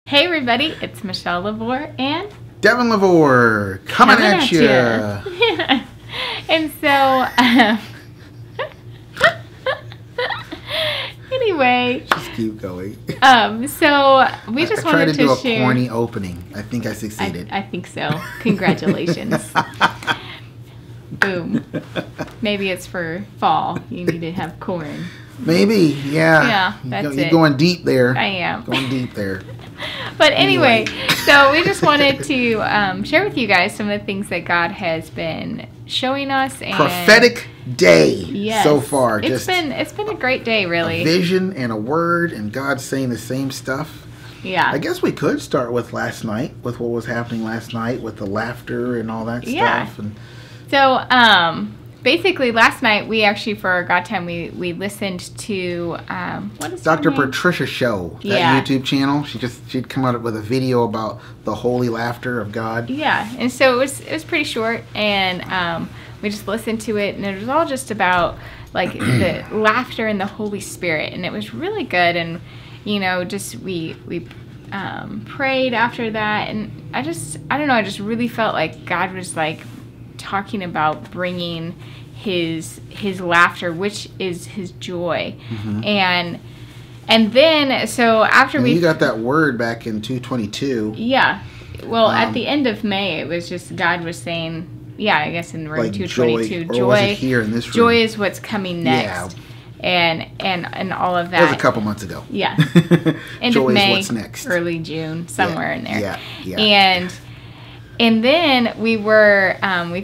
Hey everybody, it's Michelle LaVore and Devin LaVore coming at you. Yeah. And so, anyway, Just keep going. So we just I tried wanted to do a share. corny opening. I think I succeeded. I think so. Congratulations. Boom. Maybe it's for fall. You need to have corn. Maybe, yeah. Yeah, that's You're it. going deep there. I am. Going deep there. But anyway, so we just wanted to share with you guys some of the things that God has been showing us. And Prophetic day yes, so far. It's been a great day, really. A vision and a word, and God saying the same stuff. Yeah. I guess we could start with last night, with what was happening last night, with the laughter and all that Yeah. stuff. And So, basically, last night we actually, for our God time, we listened to what is Dr. her name? Patricia Show, that Yeah. YouTube channel. She'd come out with a video about the holy laughter of God. Yeah, and so it was pretty short, and we just listened to it, and it was all just about like the laughter and the Holy Spirit, and it was really good. And just we prayed after that, and I don't know, I just really felt like God was like talking about bringing his laughter, which is his joy. Mm-hmm. And then so after you got that word back in 2:22. Yeah. Well, at the end of May, it was just God was saying, yeah, I guess in room Like 222, joy, or was it here in this room? Joy is what's coming next. Yeah. And all of that. That was a couple months ago. Yeah. End Joy of May, is what's next. early June, somewhere in there. Yeah. And then we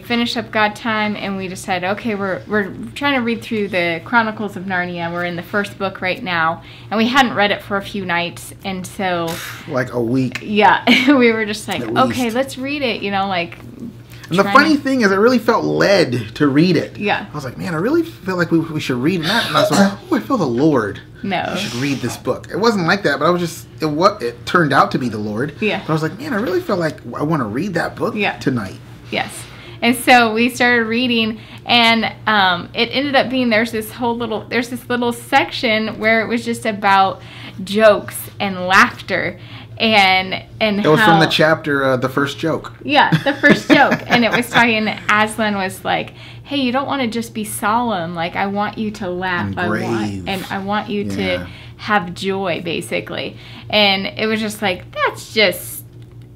finished up God time, and we decided, okay, we're trying to read through the Chronicles of Narnia. We're in the first book right now, and we hadn't read it for a few nights, and so like a week. Yeah, we were just like, At okay, least. let's read it. And the funny thing is, I really felt led to read it. Yeah. I was like, man, I really feel like we should read that. And I was like, oh, I feel the Lord. No. You should read this book. It wasn't like that, but I was just, it turned out to be the Lord. Yeah. But I was like, man, I really feel like I want to read that book tonight. Yes. And so we started reading, and it ended up being there's this little section where it was just about jokes and laughter. And it was from the chapter, the first joke. Yeah, the first joke. And it was talking, Aslan was like, hey, you don't want to just be solemn. Like, I want you to laugh. And grave. I want you to have joy, basically. And it was just like, that's just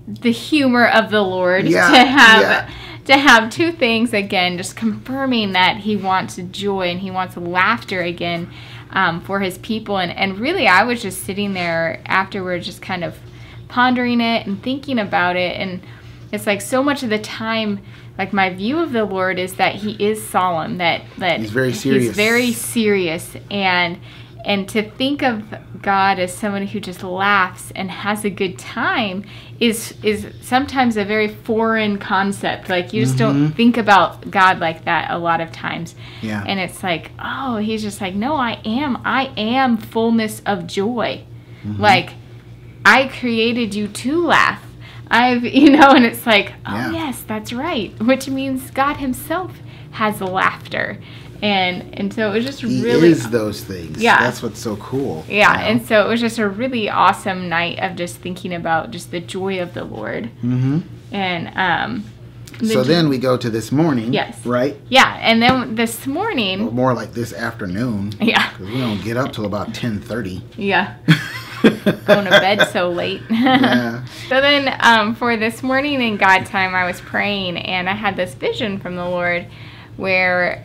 the humor of the Lord to have two things again, just confirming that he wants joy and he wants laughter again for his people. And really, I was just sitting there afterwards, just kind of pondering it and thinking about it. And it's like so much of the time, like my view of the Lord is that he is solemn, that he's very serious. He's very serious, and to think of God as someone who just laughs and has a good time is sometimes a very foreign concept. Like you just don't think about God like that a lot of times. Yeah. And it's like, oh, he's just like, no, I am fullness of joy. Mm-hmm. Like I created you to laugh. And it's like, oh yes, that's right. Which means God himself has laughter. And so it was just he really is those things. Yeah. That's what's so cool. Yeah, and so it was just a really awesome night of just thinking about just the joy of the Lord. Mm-hmm. And so then we go to this morning. Yes. Right? Yeah, and then this morning. Or more like this afternoon. Yeah. Because we don't get up till about 10:30. Yeah. Going to bed so late. Yeah. So then for this morning in God time, I was praying, and I had this vision from the Lord where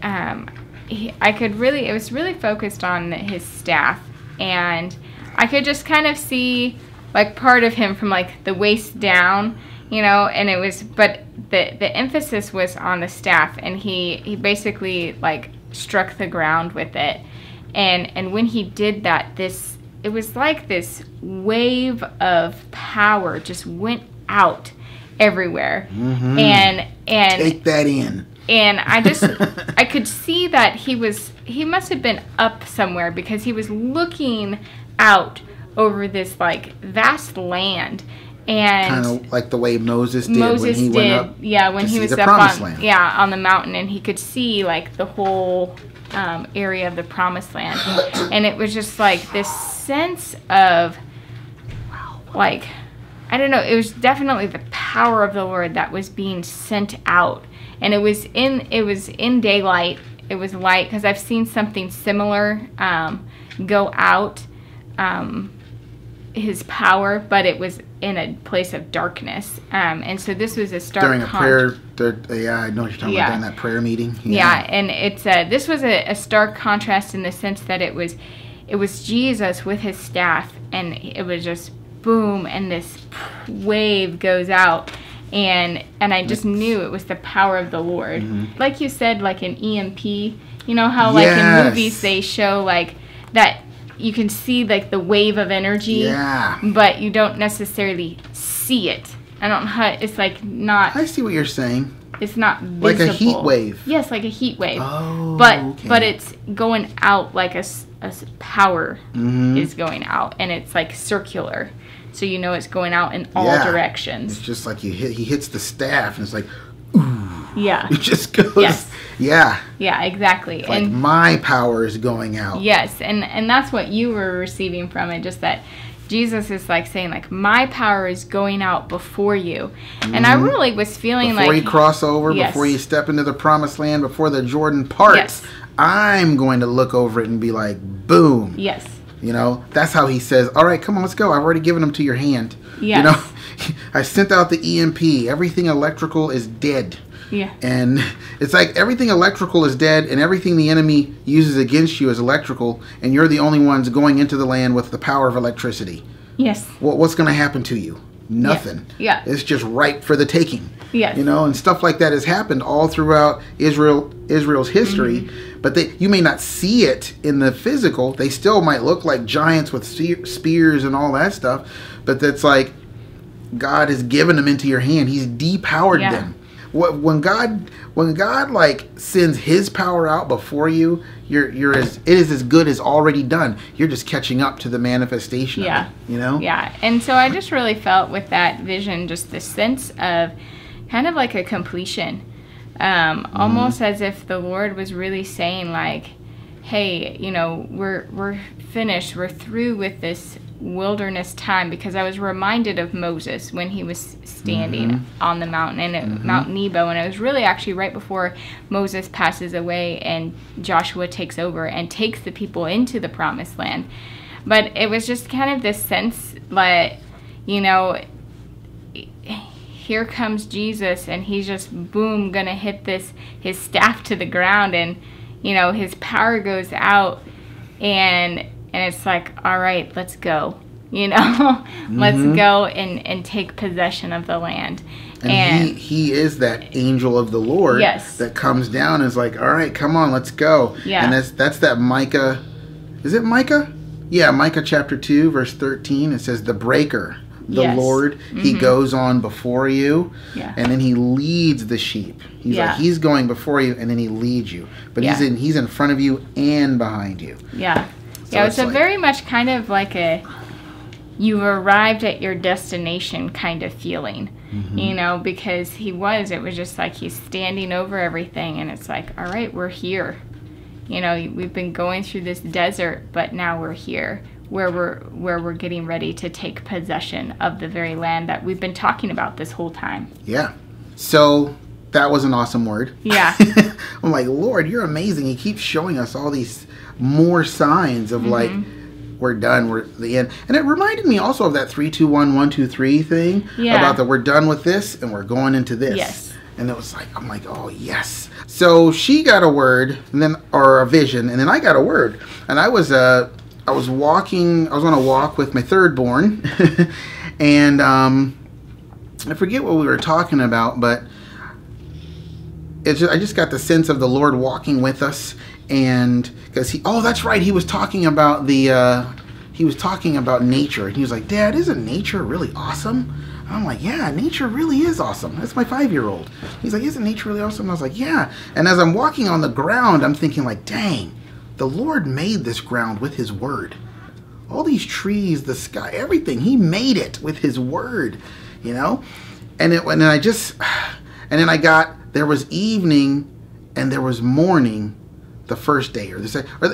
it was really focused on his staff, and I could just kind of see like part of him from like the waist down, and it was, but the emphasis was on the staff, and he basically like struck the ground with it, and when he did that, it was like this wave of power just went out everywhere. Mm-hmm. And take that in. And I could see that he must have been up somewhere, because he was looking out over this like vast land, and kind of like the way Moses did when he went up. Yeah, when he was up on the mountain, and he could see like the whole area of the Promised Land, and it was just like this sense of like I don't know, it was definitely the power of the Lord that was being sent out. And it was in daylight. It was light, because I've seen something similar go out, his power, but it was in a place of darkness. And so this was a stark during a prayer. Yeah, I know what you're talking about, during that prayer meeting. Yeah, and it's this was a stark contrast in the sense that it was Jesus with his staff, and it was just boom, and this wave goes out. And I just knew it was the power of the Lord. Mm-hmm. Like you said, like an EMP, you know how like in movies they show like that you can see like the wave of energy, but you don't necessarily see it. I don't know how, it's like not... I see what you're saying. It's not visible. Like a heat wave. Yes, like a heat wave. Oh, but it's going out like a power is going out, and it's like circular. So you know it's going out in all directions. It's just like he hits the staff, and it's like, ooh. Yeah. It just goes. Yes. Yeah. Yeah, exactly. It's like my power is going out. Yes, and that's what you were receiving from it, just that Jesus is like saying like, my power is going out before you. And I really was feeling before you cross over, before you step into the promised land, before the Jordan parts, I'm going to look over it and be like, boom. Yes. You know, that's how he says, all right, come on, let's go. I've already given them to your hand. Yes. You know, I sent out the EMP. Everything electrical is dead. Yeah. And it's like everything electrical is dead, and everything the enemy uses against you is electrical, and you're the only ones going into the land with the power of electricity. Yes. What's going to happen to you? Nothing. Yeah. It's just ripe for the taking. Yes. You know, and stuff like that has happened all throughout Israel's history. Mm-hmm. But you may not see it in the physical. They still might look like giants with spears and all that stuff. But that's like God has given them into your hand. He's depowered them. When God like sends His power out before you, it is as good as already done. You're just catching up to the manifestation of it, you know? Yeah. And so I just really felt with that vision just the sense of kind of like a completion. Almost as if the Lord was really saying like, hey, you know, we're finished. We're through with this wilderness time, because I was reminded of Moses when he was standing on the mountain and Mount Nebo, and it was really actually right before Moses passes away and Joshua takes over and takes the people into the promised land. But it was just kind of this sense like, you know, here comes Jesus, and he's just boom gonna hit his staff to the ground, and you know his power goes out, and it's like, all right, let's go, you know, let's go and take possession of the land. And he is that angel of the Lord that comes down and is like, all right, come on, let's go. Yeah. And that's that Micah. Is it Micah? Yeah, Micah chapter 2, verse 13. It says, the breaker, the Lord, he goes on before you, and then he leads the sheep. He's like, he's going before you, and then he leads you. But he's in front of you and behind you. Yeah. So it's a very much kind of like you've arrived at your destination kind of feeling, you know, because it was just like he's standing over everything, and it's like, all right, we're here. You know, we've been going through this desert, but now we're here, where we're getting ready to take possession of the very land that we've been talking about this whole time. Yeah. So that was an awesome word. Yeah. I'm like, Lord, you're amazing. He keeps showing us all these more signs of like, we're done, we're at the end. And it reminded me also of that 3, 2, 1, 1, 2, 3 thing about that we're done with this and we're going into this. Yes. And it was like, I'm like, oh yes. So she got a word, or a vision, and then I got a word. And I was on a walk with my third born, and I forget what we were talking about, but I just got the sense of the Lord walking with us. And because that's right, he was talking about nature, and he was like, Dad, isn't nature really awesome? And I'm like, yeah, nature really is awesome. That's my 5-year-old. He's like, isn't nature really awesome? And I was like, yeah. And as I'm walking on the ground, I'm thinking like, dang, the Lord made this ground with his word. All these trees, the sky, everything, he made it with his word, you know? And then there was evening and there was morning, the first day or the second, or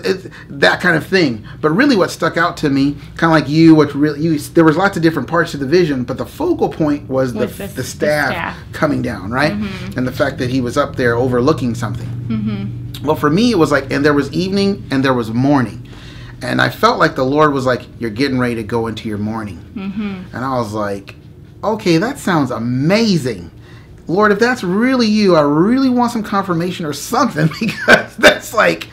that kind of thing. But really, what stuck out to me, kind of like you, there was lots of different parts of the vision, but the focal point was the staff coming down, right? And the fact that he was up there overlooking something. Well, for me, it was like, and there was evening and there was morning, and I felt like the Lord was like, "You're getting ready to go into your morning," and I was like, "Okay, that sounds amazing." Lord, if that's really you, I really want some confirmation or something, because that's like,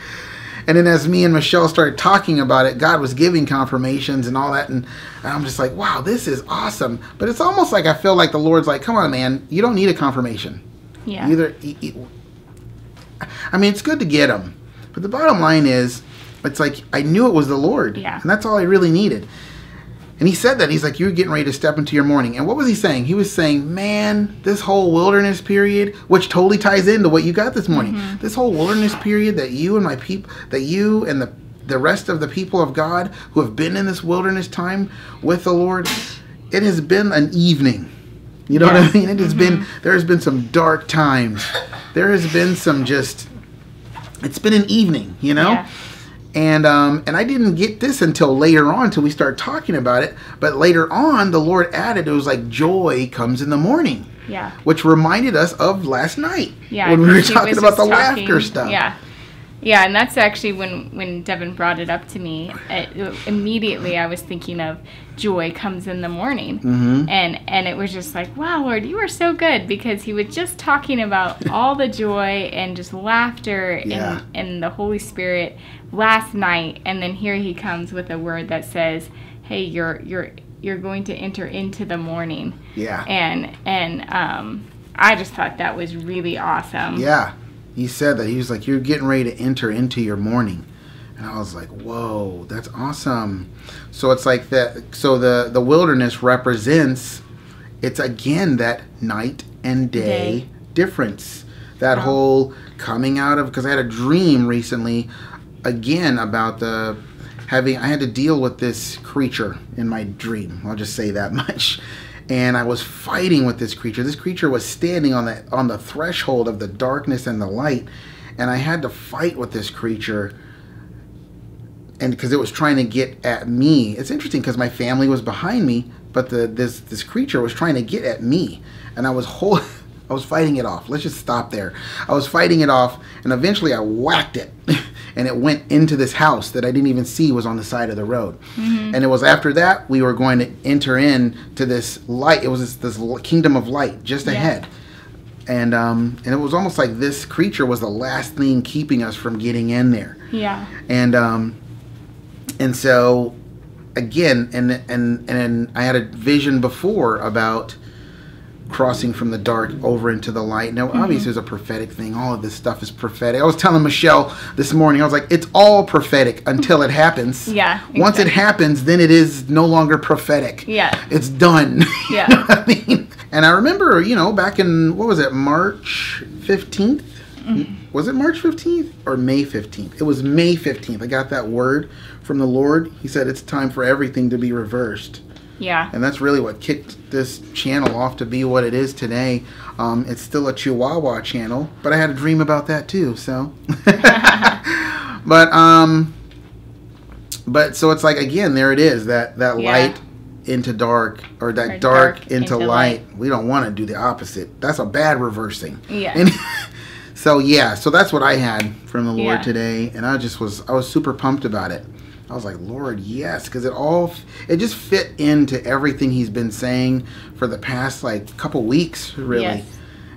and then as me and Michelle started talking about it, God was giving confirmations and all that, and I'm just like, wow, this is awesome. But it's almost like I feel like the Lord's like, come on, man, you don't need a confirmation. Yeah. I mean, it's good to get them, but the bottom line is, it's like, I knew it was the Lord, and that's all I really needed. And he said that. He's like, you're getting ready to step into your morning. And what was he saying? He was saying, man, this whole wilderness period, which totally ties into what you got this morning. This whole wilderness period that you and my people, that you and the rest of the people of God who have been in this wilderness time with the Lord, it has been an evening. You know what I mean? It has been, there has been some dark times. There has been some it's been an evening, you know? Yeah. And I didn't get this until later on, until we started talking about it. But later on, the Lord added, it was like, joy comes in the morning. Yeah. Which reminded us of last night. Yeah. When we were talking about the laughter stuff. Yeah. Yeah, and that's actually when Devin brought it up to me, immediately I was thinking of joy comes in the morning. And it was just like, wow, Lord, you are so good, because he was just talking about all the joy and just laughter and the Holy Spirit last night, and then here he comes with a word that says, hey, you're going to enter into the morning. Yeah. And I just thought that was really awesome. Yeah. He said that. He was like, you're getting ready to enter into your morning. And I was like, whoa, that's awesome. So it's like that. So the wilderness represents, it's again that night and day difference. That whole coming out of, because I had a dream recently again about I had to deal with this creature in my dream. I'll just say that much. And I was fighting with this creature. This creature was standing on the threshold of the darkness and the light, and I had to fight with this creature, and because it was trying to get at me. It's interesting because my family was behind me, but this creature was trying to get at me, and I was fighting it off. Let's just stop there. I was fighting it off, and eventually I whacked it. And it went into this house that I didn't even see was on the side of the road. And it was after that we were going to enter into this light. It was this kingdom of light just ahead. And it was almost like this creature was the last thing keeping us from getting in there. Yeah. And so again, and I had a vision before about crossing from the dark over into the light. Now, obviously, it's a prophetic thing. All of this stuff is prophetic. I was telling Michelle this morning, I was like, it's all prophetic until it happens. Yeah. Exactly. Once it happens, then it is no longer prophetic. Yeah. It's done. Yeah. You know what I mean? And I remember, back in, what was it, March 15th? Was it March 15th or May 15th? It was May 15th. I got that word from the Lord. He said, it's time for everything to be reversed. Yeah. And that's really what kicked this channel off to be what it is today. It's still a Chihuahua channel, but I had a dream about that too, so. But so it's like, again, there it is, that light into dark, or that dark into light. We don't want to do the opposite. That's a bad reversing. Yeah. And so that's what I had from the Lord today, and I was super pumped about it. I was like, Lord, yes, because it just fit into everything he's been saying for the past couple weeks, really. Yes.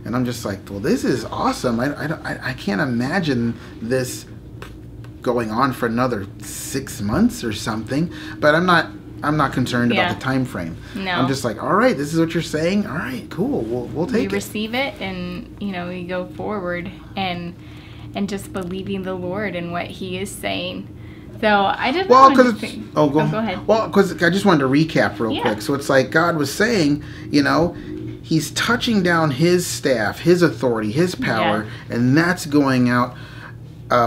And I'm just like, well, this is awesome. I can't imagine this going on for another 6 months or something. But I'm not concerned about the time frame. No. I'm just like, all right, this is what you're saying. All right, cool. We'll take it. We receive it, and we go forward and just believing the Lord and what he is saying. So I just go ahead. Well, because I just wanted to recap real quick. So it's like God was saying, he's touching down his staff, his authority, his power, and that's going out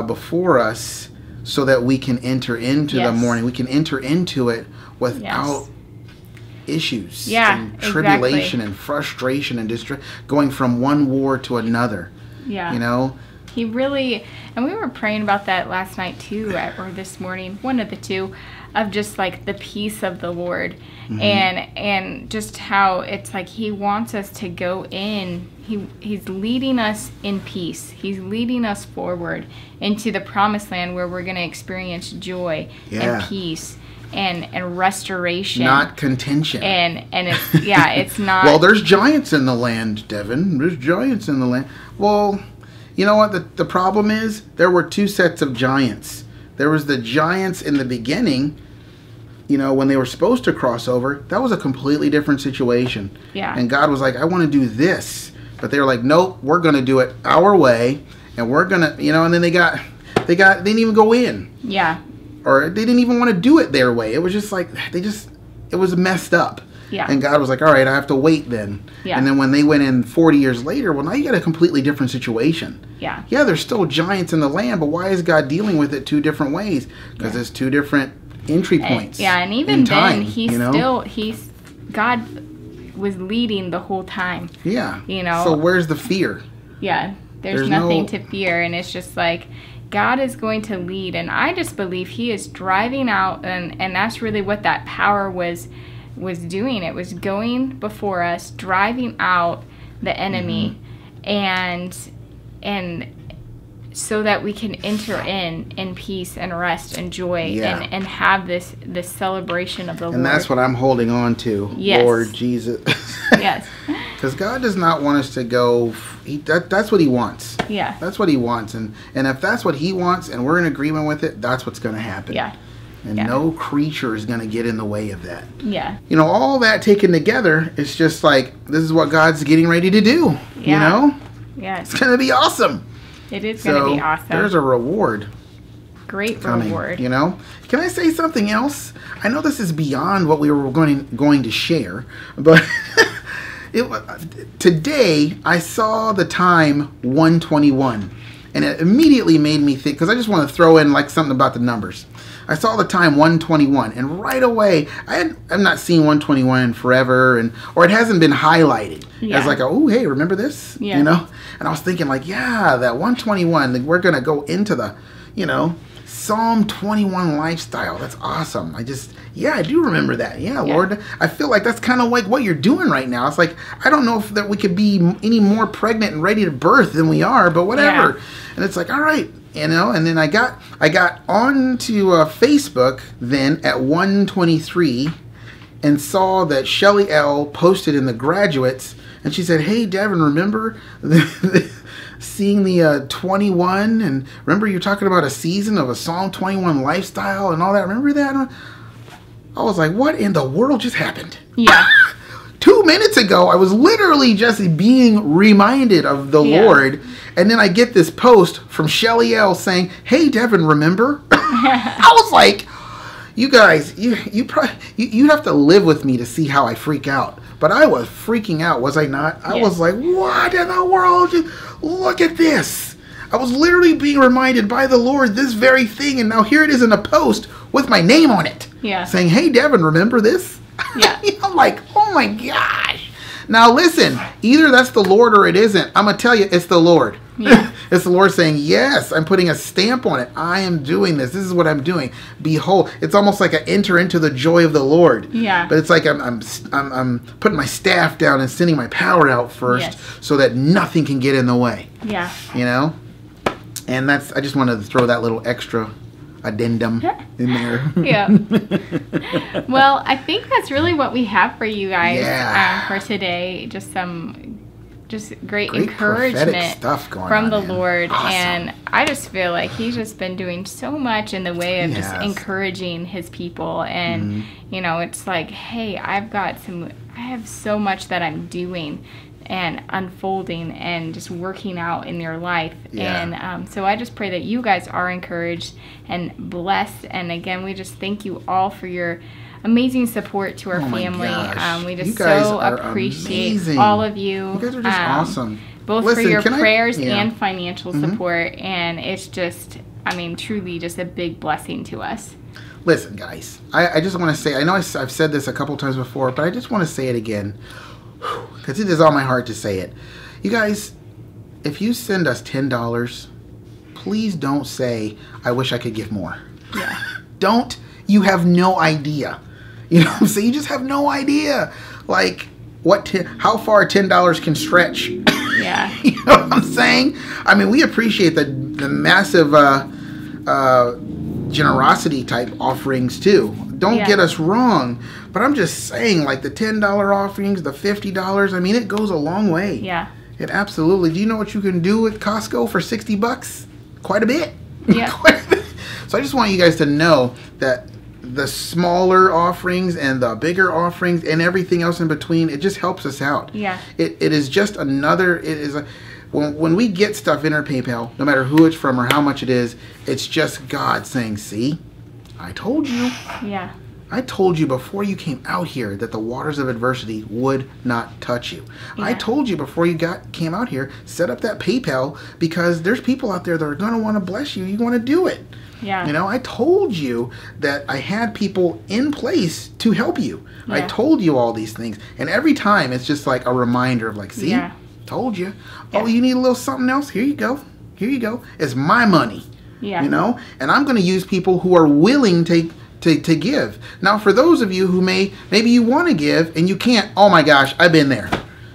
before us so that we can enter into the morning. We can enter into it without issues and tribulation and frustration and going from one war to another. Yeah. He really, and we were praying about that last night too, or this morning, one of the two, of just like the peace of the Lord, and just how it's like He wants us to go in. He's leading us in peace. He's leading us forward into the promised land where we're going to experience joy and peace and restoration, not contention. And it's not. Well, there's giants in the land, Devin. There's giants in the land. Well, you know what the problem is? There were two sets of giants. There was the giants in the beginning, you know, when they were supposed to cross over. That was a completely different situation. Yeah. And God was like, I want to do this. But they were like, nope, we're going to do it our way. And we're going to, you know, and then they didn't even go in. Yeah. Or they didn't even want to do it their way. It was just like, it was messed up. Yeah. And God was like, all right, I have to wait then. Yeah. And then when they went in 40 years later, well, now you got a completely different situation. Yeah. Yeah, there's still giants in the land, but why is God dealing with it two different ways? Because there's two different entry points. And even time, then, God was leading the whole time. Yeah. You know. So where's the fear? Yeah. There's nothing to fear, and it's just like God is going to lead, and I just believe He is driving out, and that's really what that power was doing. It was going before us, driving out the enemy, and so that we can enter in peace and rest and joy and have this celebration of the Lord. And that's what I'm holding on to, Lord Jesus. Yes. Because God does not want us to go. That's what He wants. Yeah. That's what He wants, and if that's what He wants, and we're in agreement with it, that's what's going to happen. Yeah. And no creature is going to get in the way of that. Yeah. You know, all that taken together, it's just like, this is what God's getting ready to do. Yeah. You know? Yeah. It's going to be awesome. It is going to be awesome. There's a reward. Great coming, reward. You know? Can I say something else? I know this is beyond what we were going to share, but today I saw the time 1:21, and it immediately made me think, because I just want to throw in like something about the numbers. I saw the time 1:21, and right away, I've not seen 1:21 in forever, or it hasn't been highlighted as like, oh, hey, remember this? Yeah. You know? And I was thinking like, yeah, that 1:21, like, we're going to go into the, you know, Psalm 21 lifestyle. That's awesome. I do remember that. Yeah, Lord, I feel like that's kind of like what you're doing right now. It's like, I don't know if that we could be any more pregnant and ready to birth than we are, but whatever. Yeah. And it's like, all right. You know, and then I got onto Facebook then at 1:23 and saw that Shelly L posted in the graduates, and she said, "Hey, Devin, remember seeing the 21? And remember you're talking about a season of a Psalm 21 lifestyle and all that? Remember that?" I was like, "What in the world just happened?" Yeah. 2 minutes ago, I was literally just being reminded of the Lord. And then I get this post from Shelly L saying, "Hey, Devin, remember?" I was like, you guys, you'd have to live with me to see how I freak out. But I was freaking out, was I not? I was like, what in the world? Look at this. I was literally being reminded by the Lord this very thing. And now here it is in a post with my name on it. Yeah. Saying, "Hey, Devin, remember this?" Yeah. I'm like, oh my gosh. Now listen, either that's the Lord or it isn't. I'm going to tell you, it's the Lord. Yeah. It's the Lord saying, yes, I'm putting a stamp on it. I am doing this. This is what I'm doing. Behold, it's almost like I enter into the joy of the Lord. Yeah. But it's like I'm putting my staff down and sending my power out first so that nothing can get in the way. Yeah. You know? And I just wanted to throw that little extra addendum in there. Yeah. Well, I think that's really what we have for you guys for today. Just great encouragement stuff going from on, the man. Lord. Awesome. And I just feel like He's just been doing so much in the way of just encouraging His people. And, you know, it's like, hey, I have so much that I'm doing and unfolding and just working out in your life. And so I just pray that you guys are encouraged and blessed. And again, we just thank you all for your amazing support to our family. We just so appreciate all of you. You guys are just awesome. Both for your prayers and financial support. And it's just, truly just a big blessing to us. Listen, guys, I just want to say, I know I've said this a couple times before, but I just want to say it again, because it is on my heart to say it. You guys, if you send us $10 please don't say, I wish I could give more. Yeah. Don't. You have no idea. You know what I'm saying? You just have no idea. Like, how far $10 can stretch. Yeah. You know what I'm saying? I mean, we appreciate the massive generosity type offerings too. Don't get us wrong. But I'm just saying, like the $10 offerings, the $50, I mean, it goes a long way. Yeah. It absolutely. Do you know what you can do at Costco for $60? Quite a bit. Yeah. Quite a bit. So I just want you guys to know that the smaller offerings and the bigger offerings and everything else in between, it just helps us out. Yeah. It is just another, it is a, when we get stuff in our PayPal, no matter who it's from or how much it is, it's just God saying, see, I told you. Yeah. I told you before you came out here that the waters of adversity would not touch you. Yeah. I told you before you came out here, set up that PayPal because there's people out there that are going to want to bless you. You want to do it. Yeah. You know, I told you that I had people in place to help you. Yeah. I told you all these things. And every time it's just like a reminder of like, see, told you. Yeah. Oh, you need a little something else? Here you go. Here you go. It's my money. Yeah. You know, and I'm going to use people who are willing to give. Now, for those of you who maybe you want to give and you can't, oh my gosh, I've been there.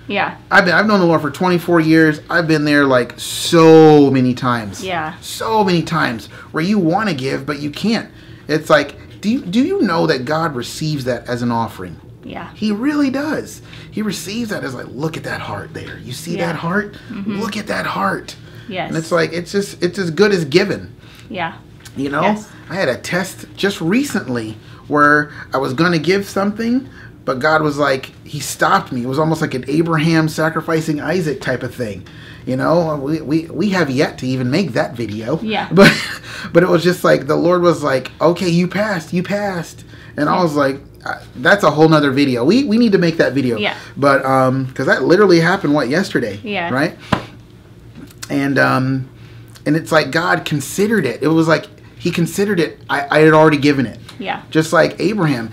Yeah. I've known the Lord for 24 years. I've been there like so many times. Yeah. So many times where you want to give, but you can't. It's like, do you know that God receives that as an offering? Yeah. He really does. He receives that as like, look at that heart there. You see that heart? Mm-hmm. Look at that heart. Yes. And it's like, it's as good as given. Yeah. You know, I had a test just recently where I was going to give something, but God was like, he stopped me. It was almost like an Abraham sacrificing Isaac type of thing. You know, we have yet to even make that video. Yeah. But it was just like, the Lord was like, okay, you passed. And I was like, that's a whole nother video. We need to make that video. Yeah. But, because that literally happened, yesterday? Yeah. Right? And it's like God considered it. It was like, he considered it. I had already given it. Yeah. Just like Abraham,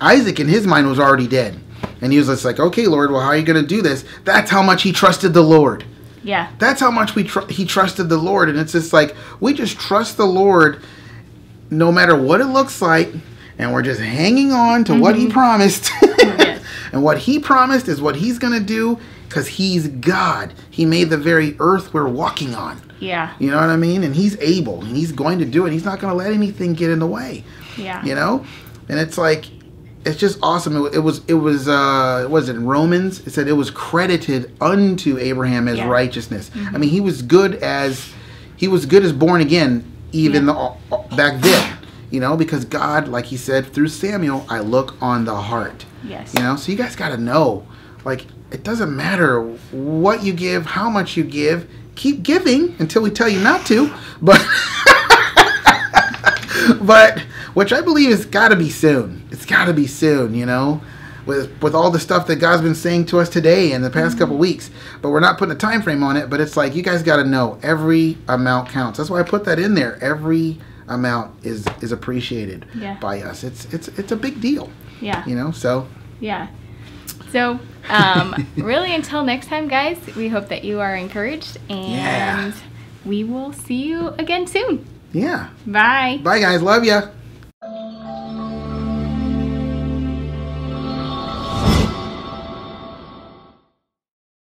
Isaac in his mind was already dead, and he was just like, "Okay, Lord, well, how are you going to do this?" That's how much he trusted the Lord. Yeah. That's how much he trusted the Lord, and it's just like we just trust the Lord, no matter what it looks like, and we're just hanging on to what he promised. Yes. And what he promised is what he's going to do, because he's God. He made the very earth we're walking on. Yeah. You know what I mean? And he's able, and he's going to do it. He's not going to let anything get in the way. Yeah. You know? And it's like, it's just awesome. It was in Romans? It said it was credited unto Abraham as righteousness. Mm-hmm. I mean, he was good as born again, even back then. You know, because God, like he said through Samuel, I look on the heart. Yes. You know? So you guys got to know, like, it doesn't matter what you give, how much you give. Keep giving until we tell you not to, but which I believe has got to be soon. It's got to be soon, you know, with all the stuff that God's been saying to us today and the past couple weeks. But we're not putting a time frame on it. But it's like, you guys got to know every amount counts. That's why I put that in there. Every amount is appreciated by us. It's a big deal. Yeah. You know. So. Yeah. So. Really, until next time, guys, we hope that you are encouraged, and we will see you again soon. Yeah. Bye. Bye, guys. Love ya.